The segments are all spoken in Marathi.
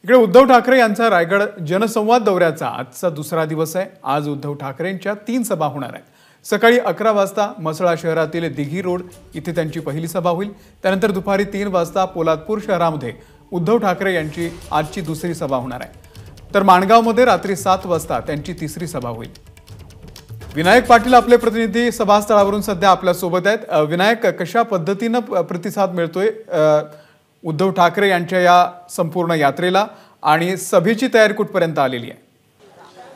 इकडे उद्धव ठाकरे यांचा रायगड जनसंवाद दौऱ्याचा आजचा दुसरा दिवस आहे। आज उद्धव ठाकरेंच्या 3 सभा होणार आहेत। सकाळी 11 वाजता मसळा शहरातील दिघी रोड इथे त्यांची पहिली सभा होईल। त्यानंतर दुपारी 3 वाजता पोलादपूर शहरामध्ये उद्धव ठाकरे यांची आजची दुसरी सभा होणार आहे। तर माणगावमध्ये रात्री 7 वाजता त्यांची तिसरी सभा होईल। विनायक पाटील आपले प्रतिनिधी सभास्थळावरून सध्या आपल्या सोबत आहेत। विनायक, कशा पद्धतीने प्रतिसाद मिळतोय उद्धव ठाकरे यांच्या या संपूर्ण यात्रेला आणि सभेची तयारी कुठपर्यंत आलेली आहे?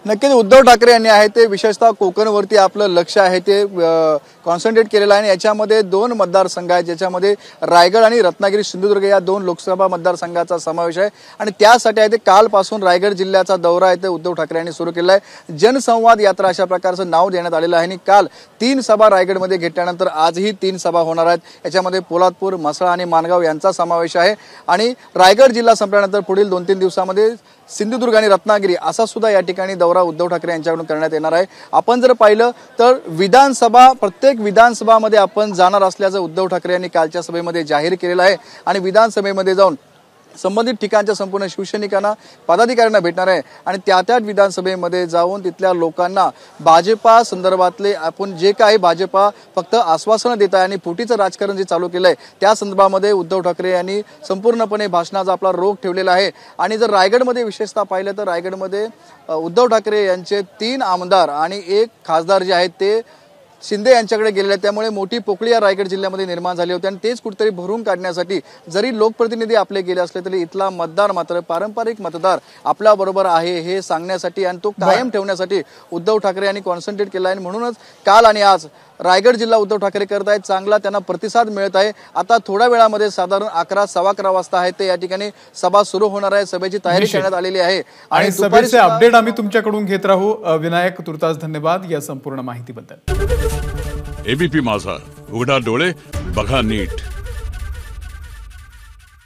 नक्कीच उद्धव ठाकरे यांनी आहे ते विशेषतः कोकणवरती आपलं लक्ष आहे ते कॉन्सन्ट्रेट केलेलं आहे। याच्यामध्ये 2 मतदारसंघ आहेत, ज्याच्यामध्ये रायगड आणि रत्नागिरी सिंधुदुर्ग या 2 लोकसभा मतदारसंघाचा समावेश आहे। आणि त्यासाठी आहे ते कालपासून रायगड जिल्ह्याचा दौरा आहे ते उद्धव ठाकरे यांनी सुरू केला आहे। जनसंवाद यात्रा अशा प्रकारचं नाव देण्यात आलेलं आहे। आणि काल 3 सभा रायगडमध्ये घेतल्यानंतर आजही 3 सभा होणार आहेत। याच्यामध्ये पोलादपूर, मसळा आणि माणगाव यांचा समावेश आहे। आणि रायगड जिल्हा संपल्यानंतर पुढील 2-3 दिवसामध्ये सिंधुदुर्ग आणि रत्नागिरी असा सुद्धा या ठिकाणी दौरा उद्धव ठाकरे यांच्याकडून करण्यात येणार आहे। आपण जर पाहिलं तर प्रत्येक विधानसभामध्ये आपण जाणार असल्याचं उद्धव ठाकरे यांनी कालच्या सभेमध्ये जाहीर केलेलं आहे। आणि विधानसभेमध्ये जाऊन संबंधित ठिकाणच्या संपूर्ण शिवसैनिकांना, पदाधिकाऱ्यांना भेटणार आहे। आणि त्या विधानसभेमध्ये जाऊन तिथल्या लोकांना भाजपा संदर्भातले आपण जे काही भाजपा फक्त आश्वासनं देत आहे आणि फुटीचं राजकारण जे चालू केलंय त्या संदर्भामध्ये उद्धव ठाकरे यांनी संपूर्णपणे भाषणाचा आपला रोख ठेवलेला आहे। आणि जर रायगडमध्ये विशेषतः पाहिलं तर रायगडमध्ये उद्धव ठाकरे यांचे 3 आमदार आणि 1 खासदार जे आहेत ते शिंदे यांच्याकडे गेलेले आहेत। त्यामुळे मोठी पोकळी या रायगड जिल्ह्यामध्ये निर्माण झाली होती। आणि तेच कुठेतरी भरून काढण्यासाठी जरी लोकप्रतिनिधी आपले गेले असले तरी इथला मतदार मात्र पारंपरिक मतदार आपल्या बरोबर आहे हे सांगण्यासाठी आणि तो कायम ठेवण्यासाठी उद्धव ठाकरे यांनी कॉन्सन्ट्रेट केला आहे। म्हणूनच काल आणि आज रायगड जिल्हा उद्धव ठाकरे करत आहेत, चांगला त्यांना प्रतिसाद मिळत आहे। आता थोड्या वेळामध्ये साधारण 11, सव्वा 11 वाजता आहे ते या ठिकाणी सभा सुरू होणार आहे। सभेची तयारी करण्यात आलेली आहे आणि सभेचे अपडेट आम्ही तुमच्याकडून घेत राहू। विनायक, तुर्तास धन्यवाद या संपूर्ण माहितीबद्दल। एबीपी माझा, उघडा डोळे बघा नीट।